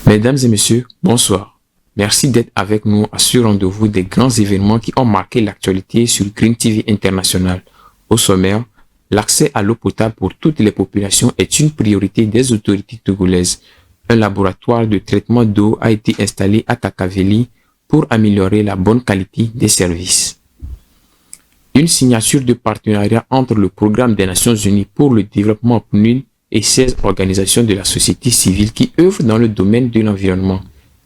Mesdames et messieurs, bonsoir. Merci d'être avec nous à ce rendez-vous des grands événements qui ont marqué l'actualité sur Green TV International. Au sommaire, l'accès à l'eau potable pour toutes les populations est une priorité des autorités togolaises. Un laboratoire de traitement d'eau a été installé à Kakaveli pour améliorer la bonne qualité des services. Une signature de partenariat entre le Programme des Nations Unies pour le développement PNUD et 16 organisations de la société civile qui œuvrent dans le domaine de l'environnement.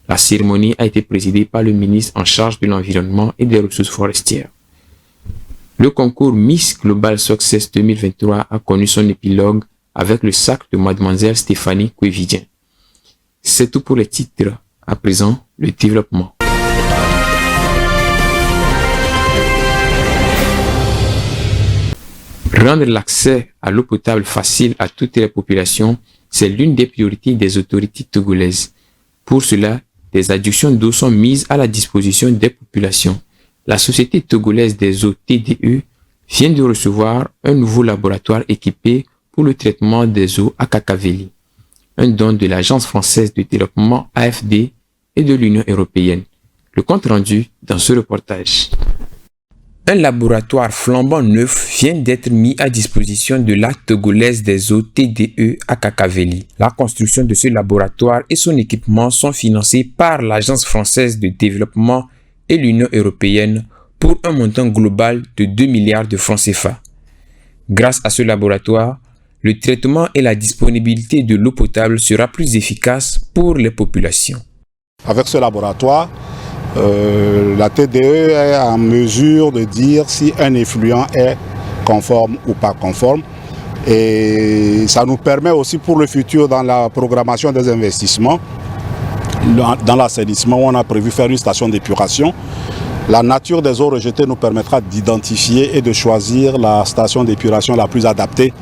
La cérémonie a été présidée par le ministre en charge de l'environnement et des ressources forestières. Le concours Miss Global Success 2023 a connu son épilogue avec le sacre de Mademoiselle Stéphanie Kouévidien. C'est tout pour les titres. À présent, le développement. Rendre l'accès à l'eau potable facile à toutes les populations, c'est l'une des priorités des autorités togolaises. Pour cela, des adductions d'eau sont mises à la disposition des populations. La Société togolaise des eaux TDE vient de recevoir un nouveau laboratoire équipé pour le traitement des eaux à Kakaveli, un don de l'Agence française de développement AFD et de l'Union européenne. Le compte rendu dans ce reportage. Un laboratoire flambant neuf vient d'être mis à disposition de la Togolaise des eaux TDE à Kakaveli. La construction de ce laboratoire et son équipement sont financés par l'Agence française de développement et l'Union européenne pour un montant global de 2 milliards de francs CFA. Grâce à ce laboratoire, le traitement et la disponibilité de l'eau potable sera plus efficace pour les populations. Avec ce laboratoire, la TDE est en mesure de dire si un effluent est conforme ou pas conforme. Et ça nous permet aussi pour le futur dans la programmation des investissements, dans l'assainissement où on a prévu faire une station d'épuration. La nature des eaux rejetées nous permettra d'identifier et de choisir la station d'épuration la plus adaptée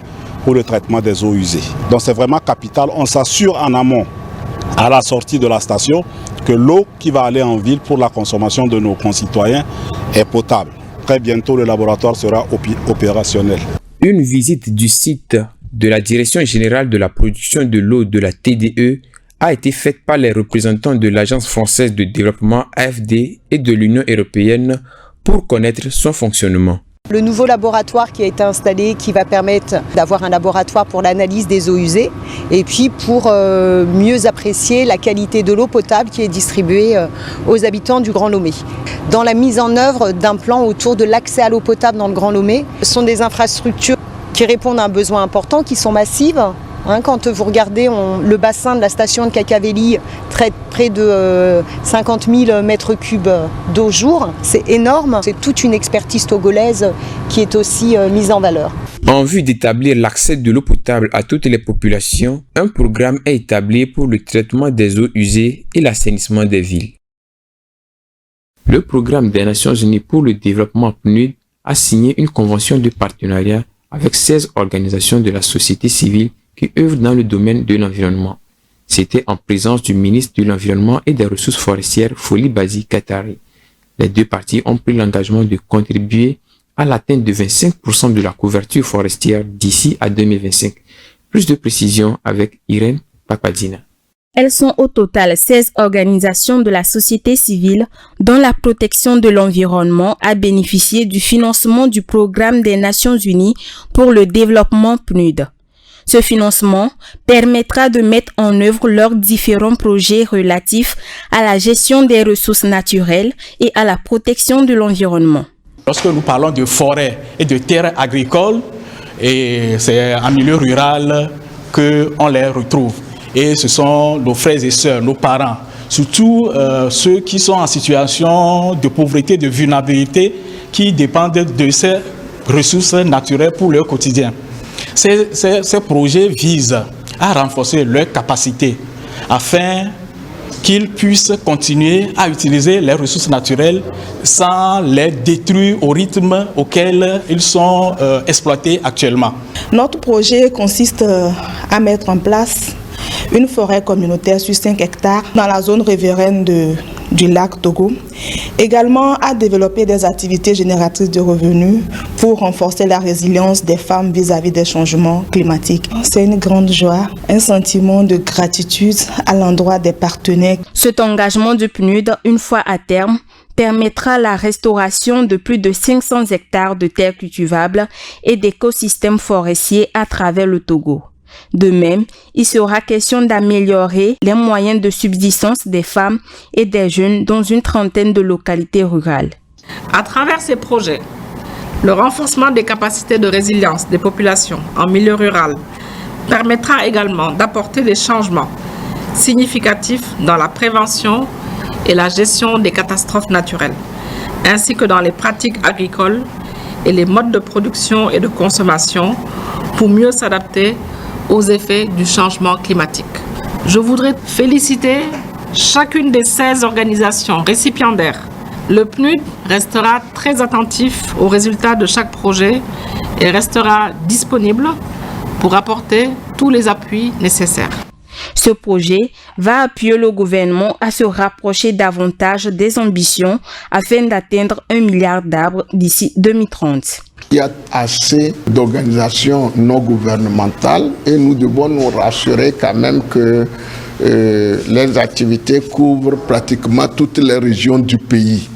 pour le traitement des eaux usées. Donc c'est vraiment capital, on s'assure en amont à la sortie de la station que l'eau qui va aller en ville pour la consommation de nos concitoyens est potable. Très bientôt, le laboratoire sera opérationnel. Une visite du site de la Direction générale de la production de l'eau de la TDE a été faite par les représentants de l'Agence française de développement AFD et de l'Union européenne pour connaître son fonctionnement. Le nouveau laboratoire qui a été installé, qui va permettre d'avoir un laboratoire pour l'analyse des eaux usées et puis pour mieux apprécier la qualité de l'eau potable qui est distribuée aux habitants du Grand Lomé. Dans la mise en œuvre d'un plan autour de l'accès à l'eau potable dans le Grand Lomé, ce sont des infrastructures qui répondent à un besoin important, qui sont massives. Quand vous regardez le bassin de la station de Kakaveli traite près de 50 000 mètres cubes d'eau jour, c'est énorme, c'est toute une expertise togolaise qui est aussi mise en valeur. En vue d'établir l'accès de l'eau potable à toutes les populations, un programme est établi pour le traitement des eaux usées et l'assainissement des villes. Le Programme des Nations Unies pour le développement PNUD a signé une convention de partenariat avec 16 organisations de la société civile qui œuvrent dans le domaine de l'environnement. C'était en présence du ministre de l'Environnement et des Ressources forestières, Foli Bazi Katari. Les deux parties ont pris l'engagement de contribuer à l'atteinte de 25% de la couverture forestière d'ici à 2025. Plus de précisions avec Irène Papadina. Elles sont au total 16 organisations de la société civile dont la protection de l'environnement a bénéficié du financement du Programme des Nations Unies pour le développement PNUD. Ce financement permettra de mettre en œuvre leurs différents projets relatifs à la gestion des ressources naturelles et à la protection de l'environnement. Lorsque nous parlons de forêts et de terres agricoles, c'est en milieu rural qu'on les retrouve. Et ce sont nos frères et sœurs, nos parents, surtout ceux qui sont en situation de pauvreté, de vulnérabilité, qui dépendent de ces ressources naturelles pour leur quotidien. Ces projets visent à renforcer leurs capacités afin qu'ils puissent continuer à utiliser les ressources naturelles sans les détruire au rythme auquel ils sont exploités actuellement. Notre projet consiste à mettre en place une forêt communautaire sur 5 hectares dans la zone riveraine du lac Togo. Également à développer des activités génératrices de revenus pour renforcer la résilience des femmes vis-à-vis des changements climatiques. C'est une grande joie, un sentiment de gratitude à l'endroit des partenaires. Cet engagement du PNUD, une fois à terme, permettra la restauration de plus de 500 hectares de terres cultivables et d'écosystèmes forestiers à travers le Togo. De même, il sera question d'améliorer les moyens de subsistance des femmes et des jeunes dans une trentaine de localités rurales. À travers ces projets, le renforcement des capacités de résilience des populations en milieu rural permettra également d'apporter des changements significatifs dans la prévention et la gestion des catastrophes naturelles, ainsi que dans les pratiques agricoles et les modes de production et de consommation pour mieux s'adapter aux effets du changement climatique. Je voudrais féliciter chacune des 16 organisations récipiendaires. Le PNUD restera très attentif aux résultats de chaque projet et restera disponible pour apporter tous les appuis nécessaires. Ce projet va appuyer le gouvernement à se rapprocher davantage des ambitions afin d'atteindre 1 milliard d'arbres d'ici 2030. Il y a assez d'organisations non gouvernementales et nous devons nous rassurer quand même que les activités couvrent pratiquement toutes les régions du pays.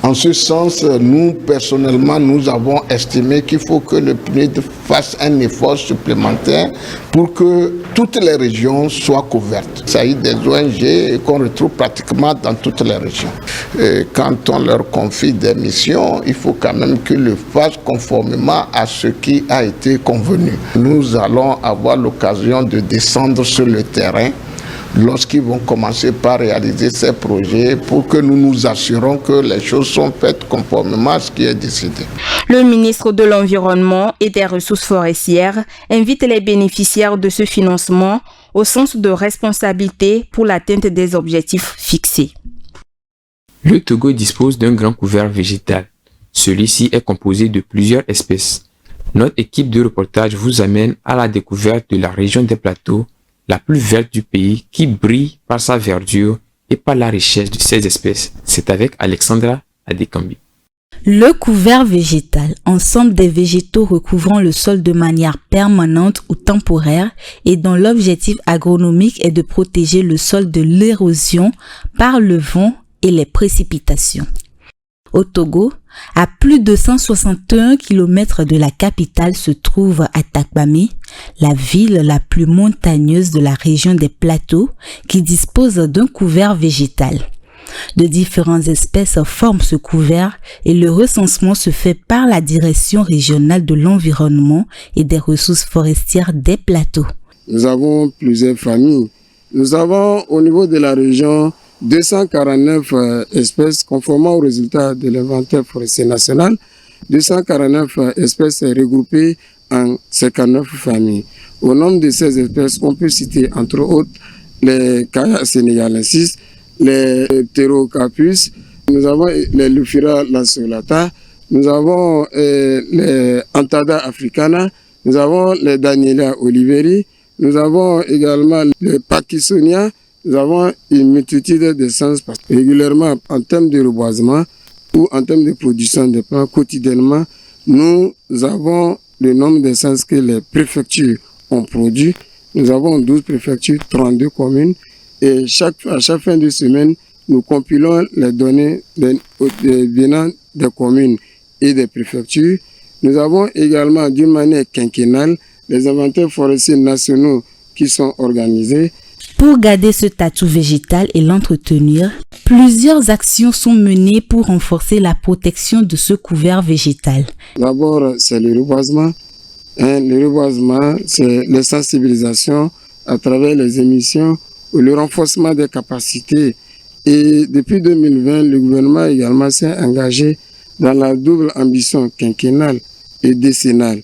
En ce sens, nous, personnellement, nous avons estimé qu'il faut que le PNUD fasse un effort supplémentaire pour que toutes les régions soient couvertes. Il s'agit des ONG qu'on retrouve pratiquement dans toutes les régions. Et quand on leur confie des missions, il faut quand même qu'ils le fassent conformément à ce qui a été convenu. Nous allons avoir l'occasion de descendre sur le terrain lorsqu'ils vont commencer par réaliser ces projets pour que nous nous assurons que les choses sont faites conformément à ce qui est décidé. Le ministre de l'Environnement et des Ressources forestières invite les bénéficiaires de ce financement au sens de responsabilité pour l'atteinte des objectifs fixés. Le Togo dispose d'un grand couvert végétal. Celui-ci est composé de plusieurs espèces. Notre équipe de reportage vous amène à la découverte de la région des plateaux, la plus verte du pays, qui brille par sa verdure et par la richesse de ses espèces. C'est avec Alexandra Adekambi. Le couvert végétal, ensemble des végétaux recouvrant le sol de manière permanente ou temporaire et dont l'objectif agronomique est de protéger le sol de l'érosion par le vent et les précipitations. Au Togo, à plus de 161 km de la capitale se trouve Atakpamé, la ville la plus montagneuse de la région des plateaux qui dispose d'un couvert végétal. De différentes espèces forment ce couvert et le recensement se fait par la Direction régionale de l'environnement et des ressources forestières des plateaux. Nous avons plusieurs familles. Nous avons au niveau de la région 249 espèces conformément aux résultats de l'inventaire forestier national, 249 espèces regroupées en 59 familles. Au nombre de ces espèces, on peut citer entre autres les Kaya sénégalensis, les Pterocarpus, nous avons les Lufira lanceolata, nous avons les Antada africana, nous avons les Danielia oliveri, nous avons également les Parkinsonia. Nous avons une multitude d'essences régulièrement en termes de reboisement ou en termes de production de plants quotidiennement. Nous avons le nombre d'essences que les préfectures ont produit. Nous avons 12 préfectures, 32 communes et à chaque fin de semaine, nous compilons les données venant des communes et des préfectures. Nous avons également d'une manière quinquennale les inventaires forestiers nationaux qui sont organisés. Pour garder ce atout végétal et l'entretenir, plusieurs actions sont menées pour renforcer la protection de ce couvert végétal. D'abord, c'est le reboisement. Le reboisement, c'est la sensibilisation à travers les émissions ou le renforcement des capacités. Et depuis 2020, le gouvernement également s'est engagé dans la double ambition quinquennale et décennale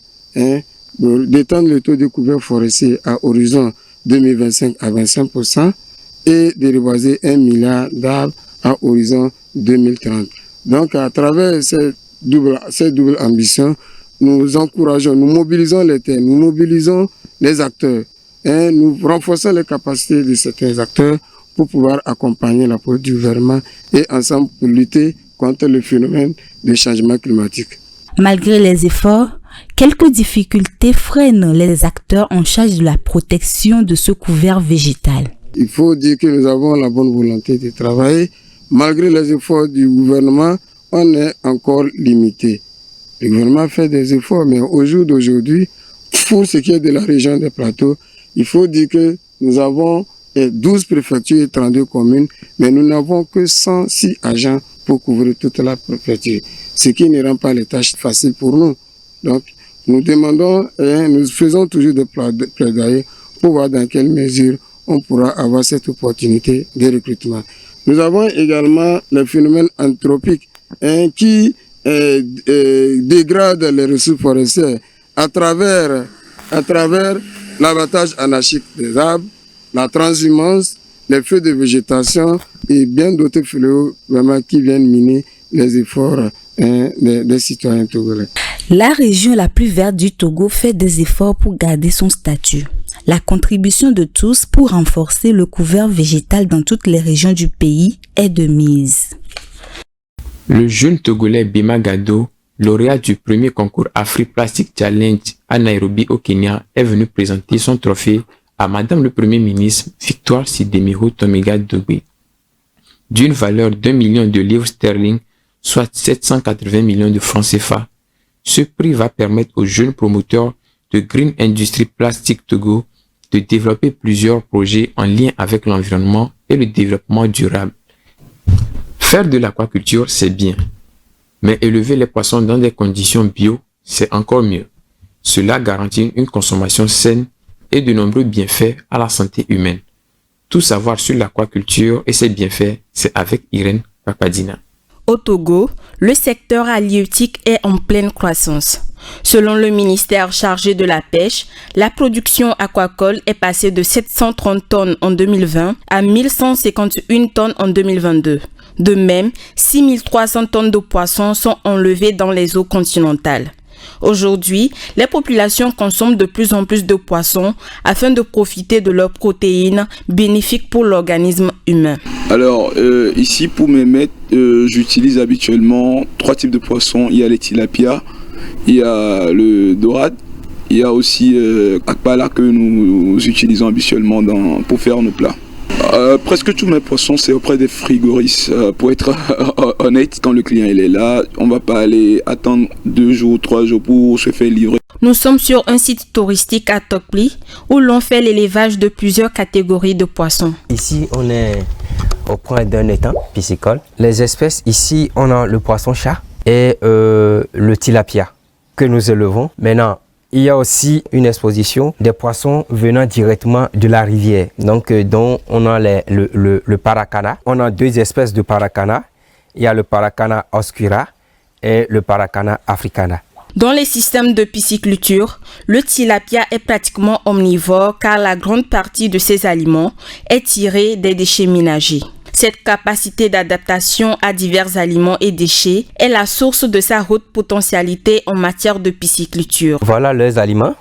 d'étendre le taux de couvert forestier à horizon 2025 à 25% et de reboiser 1 milliard d'arbres à horizon 2030. Donc à travers cette double ambition, nous encourageons, nous mobilisons les terres, nous mobilisons les acteurs et nous renforçons les capacités de certains acteurs pour pouvoir accompagner la politique du gouvernement et ensemble pour lutter contre le phénomène de changement climatique. Malgré les efforts, quelques difficultés freinent les acteurs en charge de la protection de ce couvert végétal. Il faut dire que nous avons la bonne volonté de travailler. Malgré les efforts du gouvernement, on est encore limité. Le gouvernement fait des efforts, mais au jour d'aujourd'hui, pour ce qui est de la région des plateaux, il faut dire que nous avons 12 préfectures et 32 communes, mais nous n'avons que 106 agents pour couvrir toute la préfecture, ce qui ne rend pas les tâches faciles pour nous. Donc, nous demandons et nous faisons toujours des plaidoyers pour voir dans quelle mesure on pourra avoir cette opportunité de recrutement. Nous avons également le phénomène anthropique qui dégrade les ressources forestières à travers l'abattage anarchique des arbres, la transhumance, les feux de végétation et bien d'autres fléaux vraiment qui viennent miner les efforts des citoyens togolais. La région la plus verte du Togo fait des efforts pour garder son statut. La contribution de tous pour renforcer le couvert végétal dans toutes les régions du pays est de mise. Le jeune Togolais Bima Gado, lauréat du premier concours Afri-Plastic Challenge à Nairobi au Kenya, est venu présenter son trophée à Madame le Premier ministre Victoire Sidemiro Tomiga Dogbe, d'une valeur d'1 million de livres sterling, soit 780 millions de francs CFA. Ce prix va permettre aux jeunes promoteurs de Green Industry Plastic Togo de développer plusieurs projets en lien avec l'environnement et le développement durable. Faire de l'aquaculture, c'est bien, mais élever les poissons dans des conditions bio, c'est encore mieux. Cela garantit une consommation saine et de nombreux bienfaits à la santé humaine. Tout savoir sur l'aquaculture et ses bienfaits, c'est avec Irène Papadina. Au Togo, le secteur halieutique est en pleine croissance. Selon le ministère chargé de la pêche, la production aquacole est passée de 730 tonnes en 2020 à 1151 tonnes en 2022. De même, 6300 tonnes de poissons sont enlevées dans les eaux continentales. Aujourd'hui, les populations consomment de plus en plus de poissons afin de profiter de leurs protéines bénéfiques pour l'organisme humain. Alors ici pour mes mètres, j'utilise habituellement 3 types de poissons. Il y a les tilapia, il y a le dorade, il y a aussi akpala que nous utilisons habituellement pour faire nos plats. Presque tous mes poissons, c'est auprès des frigoristes. Pour être honnête, quand le client il est là, on ne va pas aller attendre 2 jours, 3 jours pour se faire livrer. Nous sommes sur un site touristique à Tokpli où l'on fait l'élevage de plusieurs catégories de poissons. Ici, on est au point d'un étang piscicole. Les espèces, ici, on a le poisson-chat et le tilapia que nous élevons. Maintenant, il y a aussi une exposition des poissons venant directement de la rivière, donc dont on a le paracana. On a 2 espèces de paracana. Il y a le paracana oscura et le paracana africana. Dans les systèmes de pisciculture, le tilapia est pratiquement omnivore car la grande partie de ses aliments est tirée des déchets ménagers. Cette capacité d'adaptation à divers aliments et déchets est la source de sa haute potentialité en matière de pisciculture. Voilà leurs aliments.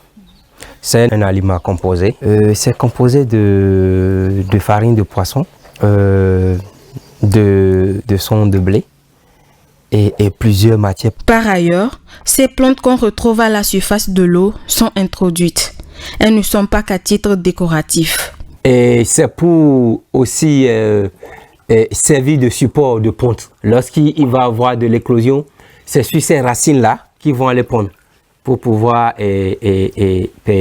C'est un aliment composé. C'est composé de farine de poisson, de son de blé et plusieurs matières. Par ailleurs, ces plantes qu'on retrouve à la surface de l'eau sont introduites. Elles ne sont pas qu'à titre décoratif. Et c'est pour aussi servir de support de ponte. Lorsqu'il va avoir de l'éclosion, c'est sur ces racines-là qu'ils vont aller pondre pour pouvoir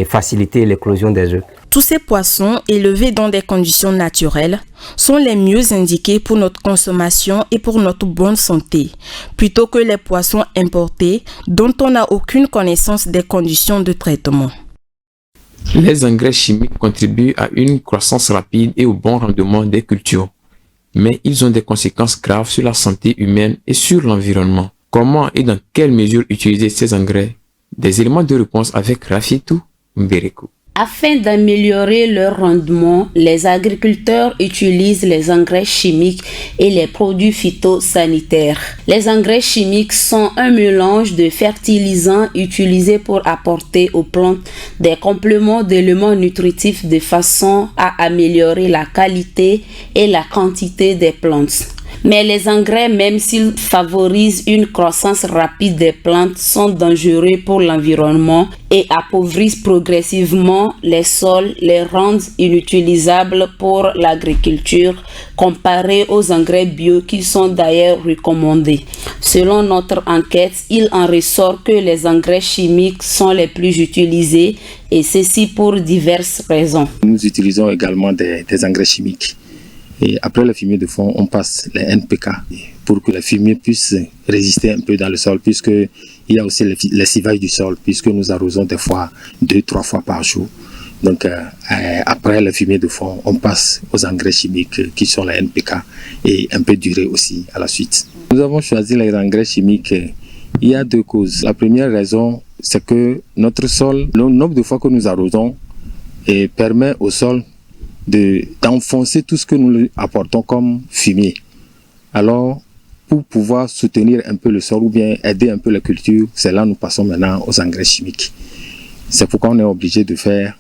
faciliter l'éclosion des œufs. Tous ces poissons élevés dans des conditions naturelles sont les mieux indiqués pour notre consommation et pour notre bonne santé, plutôt que les poissons importés dont on n'a aucune connaissance des conditions de traitement. Les engrais chimiques contribuent à une croissance rapide et au bon rendement des cultures, mais ils ont des conséquences graves sur la santé humaine et sur l'environnement. Comment et dans quelle mesure utiliser ces engrais? Des éléments de réponse avec Rafitou Mbereko. Afin d'améliorer leur rendement, les agriculteurs utilisent les engrais chimiques et les produits phytosanitaires. Les engrais chimiques sont un mélange de fertilisants utilisés pour apporter aux plantes des compléments d'éléments nutritifs de façon à améliorer la qualité et la quantité des plantes. Mais les engrais, même s'ils favorisent une croissance rapide des plantes, sont dangereux pour l'environnement et appauvrissent progressivement les sols, les rendent inutilisables pour l'agriculture comparés aux engrais bio qui sont d'ailleurs recommandés. Selon notre enquête, il en ressort que les engrais chimiques sont les plus utilisés et ceci pour diverses raisons. Nous utilisons également des engrais chimiques. Et après le fumier de fond, on passe les NPK pour que le fumier puisse résister un peu dans le sol, puisqu'il y a aussi le lessivage du sol, puisque nous arrosons des fois 2-3 fois par jour. Donc après le fumier de fond, on passe aux engrais chimiques qui sont les NPK et un peu d'urée aussi à la suite. Nous avons choisi les engrais chimiques. Il y a 2 causes. La première raison, c'est que notre sol, le nombre de fois que nous arrosons permet au sol d'enfoncer tout ce que nous lui apportons comme fumier. Alors, pour pouvoir soutenir un peu le sol ou bien aider un peu la culture, c'est là que nous passons maintenant aux engrais chimiques. C'est pourquoi on est obligé de faire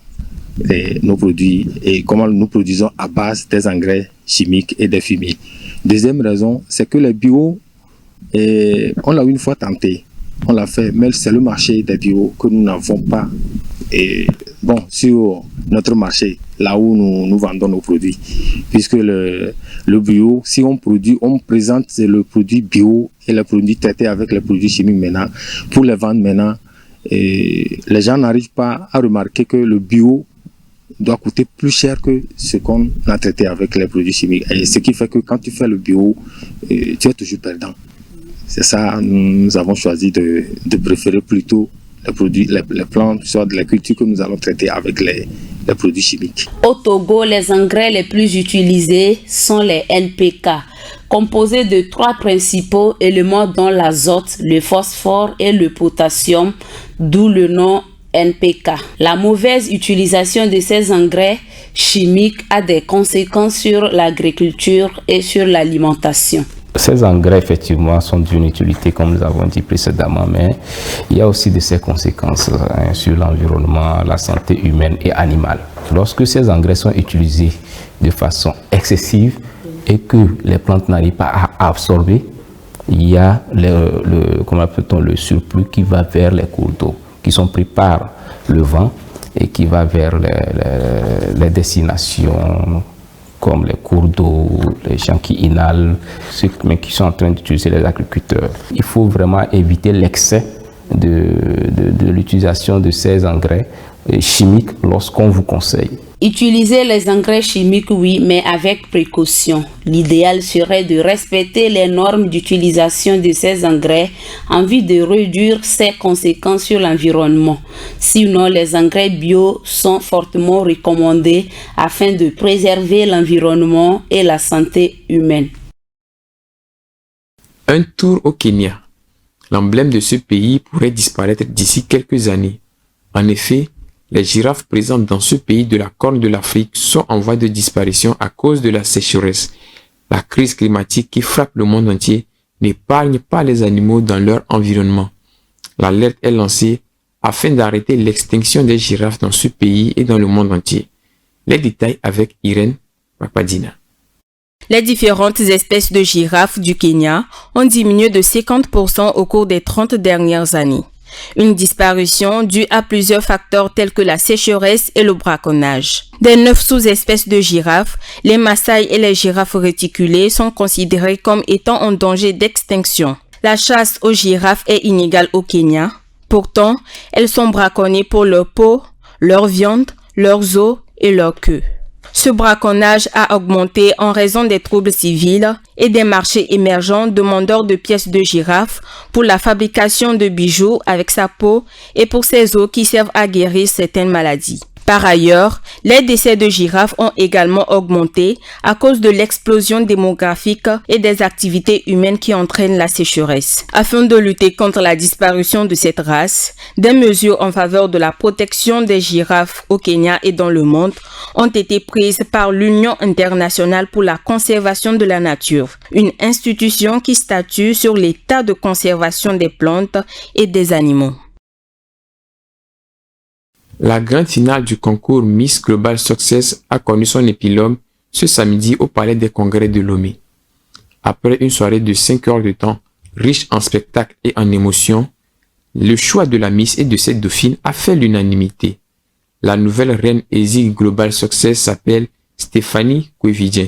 nos produits et comment nous produisons à base des engrais chimiques et des fumiers. Deuxième raison, c'est que les bio, on l'a une fois tenté, on l'a fait, mais c'est le marché des bio que nous n'avons pas sur notre marché, là où nous vendons nos produits. Puisque le bio, si on présente le produit bio et le produit traité avec les produits chimiques maintenant, pour les vendre maintenant, les gens n'arrivent pas à remarquer que le bio doit coûter plus cher que ce qu'on a traité avec les produits chimiques. Et ce qui fait que quand tu fais le bio, tu es toujours perdant. C'est ça, nous avons choisi de préférer plutôt les produits, les plantes, soit de la culture que nous allons traiter avec les produits chimiques. Au Togo, les engrais les plus utilisés sont les NPK, composés de 3 principaux éléments dont l'azote, le phosphore et le potassium, d'où le nom NPK. La mauvaise utilisation de ces engrais chimiques a des conséquences sur l'agriculture et sur l'alimentation. Ces engrais, effectivement, sont d'une utilité, comme nous avons dit précédemment, mais il y a aussi de ces conséquences sur l'environnement, la santé humaine et animale. Lorsque ces engrais sont utilisés de façon excessive et que les plantes n'arrivent pas à absorber, il y a le surplus qui va vers les cours d'eau, qui sont pris par le vent et qui va vers les destinations comme les cours d'eau, les gens qui inhalent, ceux qui sont en train d'utiliser les agriculteurs. Il faut vraiment éviter l'excès de l'utilisation de ces engrais chimiques lorsqu'on vous conseille. Utiliser les engrais chimiques, oui, mais avec précaution. L'idéal serait de respecter les normes d'utilisation de ces engrais en vue de réduire ses conséquences sur l'environnement. Sinon, les engrais bio sont fortement recommandés afin de préserver l'environnement et la santé humaine. Un tour au Kenya. L'emblème de ce pays pourrait disparaître d'ici quelques années. En effet, les girafes présentes dans ce pays de la Corne de l'Afrique sont en voie de disparition à cause de la sécheresse. La crise climatique qui frappe le monde entier n'épargne pas les animaux dans leur environnement. L'alerte est lancée afin d'arrêter l'extinction des girafes dans ce pays et dans le monde entier. Les détails avec Irène Papadina. Les différentes espèces de girafes du Kenya ont diminué de 50% au cours des 30 dernières années. Une disparition due à plusieurs facteurs tels que la sécheresse et le braconnage. Des 9 sous-espèces de girafes, les Maasai et les girafes réticulées sont considérées comme étant en danger d'extinction. La chasse aux girafes est inégale au Kenya. Pourtant, elles sont braconnées pour leur peau, leur viande, leurs os et leur queue. Ce braconnage a augmenté en raison des troubles civils et des marchés émergents demandeurs de pièces de girafes pour la fabrication de bijoux avec sa peau et pour ses os qui servent à guérir certaines maladies. Par ailleurs, les décès de girafes ont également augmenté à cause de l'explosion démographique et des activités humaines qui entraînent la sécheresse. Afin de lutter contre la disparition de cette race, des mesures en faveur de la protection des girafes au Kenya et dans le monde ont été prises par l'Union internationale pour la conservation de la nature, une institution qui statue sur l'état de conservation des plantes et des animaux. La grande finale du concours Miss Global Success a connu son épilogue ce samedi au Palais des Congrès de Lomé. Après une soirée de 5 heures de temps, riche en spectacles et en émotions, le choix de la Miss et de cette dauphine a fait l'unanimité. La nouvelle reine ESIG Global Success s'appelle Stéphanie Kouevidien,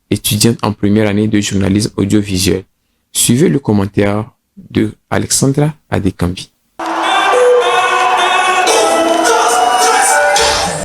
étudiante en première année de journalisme audiovisuel. Suivez le commentaire de Alexandra Adekambi.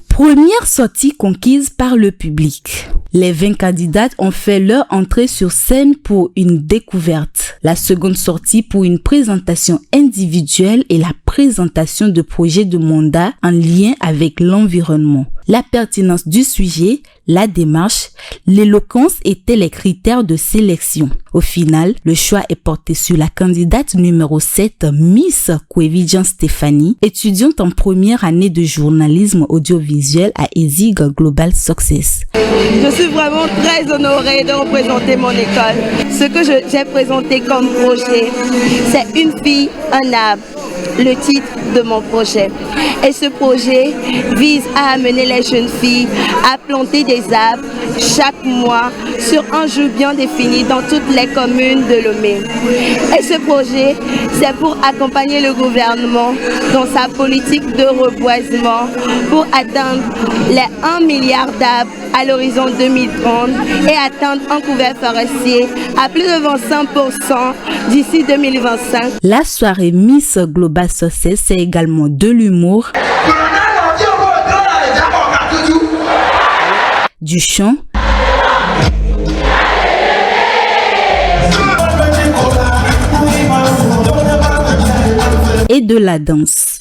Première sortie conquise par le public. Les 20 candidates ont fait leur entrée sur scène pour une découverte. La seconde sortie pour une présentation individuelle et la présentation de projets de mandat en lien avec l'environnement. La pertinence du sujet, la démarche, l'éloquence étaient les critères de sélection. Au final, le choix est porté sur la candidate numéro 7, Miss Kouevidien Stéphanie, étudiante en première année de journalisme audiovisuel à ESIG Global Success. Je suis vraiment très honorée de représenter mon école. Ce que j'ai présenté comme projet, c'est une fille, un arbre, le titre de mon projet. Et ce projet vise à amener les jeunes filles à planter des arbres chaque mois sur un jour bien défini dans toutes les communes de Lomé. Et ce projet, c'est pour accompagner le gouvernement dans sa politique de reboisement pour atteindre les 1 milliard d'arbres à l'horizon 2030 et atteindre un couvert forestier à plus de 25% d'ici 2025. La soirée Miss Global Success, c'est également de l'humour, du chant et de la danse.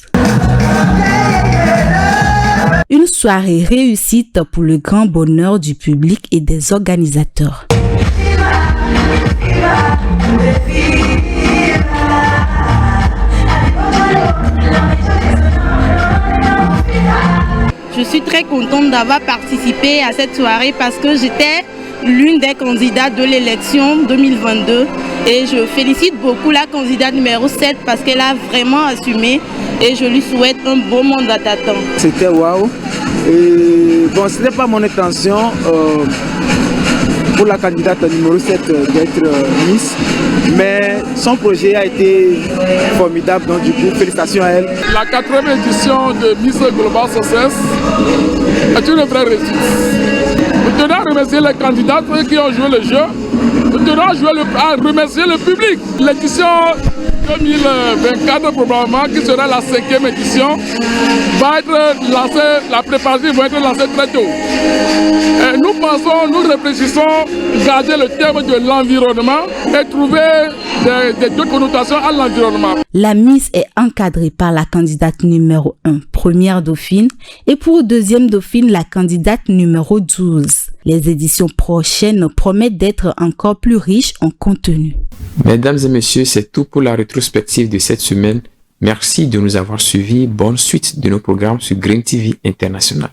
Une soirée réussite pour le grand bonheur du public et des organisateurs. Je suis très contente d'avoir participé à cette soirée parce que j'étais l'une des candidates de l'élection 2022 et je félicite beaucoup la candidate numéro 7 parce qu'elle a vraiment assumé et je lui souhaite un beau mandat d'attente. C'était waouh. Et bon, ce n'était pas mon intention pour la candidate numéro 7 d'être Miss, mais son projet a été formidable, donc du coup, félicitations à elle. La 4e édition de Miss Global Success est une vraie réussite. Nous tenons à remercier les candidats qui ont joué le jeu. Nous tenons à remercier le public. L'édition 2024 probablement, qui sera la 5e édition, va être lancée, la préparation va être lancée très tôt. Et nous réfléchissons, garder le thème de l'environnement et trouver d'autres connotations à l'environnement. La Miss est encadrée par la candidate numéro 1, première dauphine, et pour deuxième dauphine, la candidate numéro 12. Les éditions prochaines promettent d'être encore plus riches en contenu. Mesdames et messieurs, c'est tout pour la rétrospective de cette semaine. Merci de nous avoir suivis. Bonne suite de nos programmes sur Green TV International.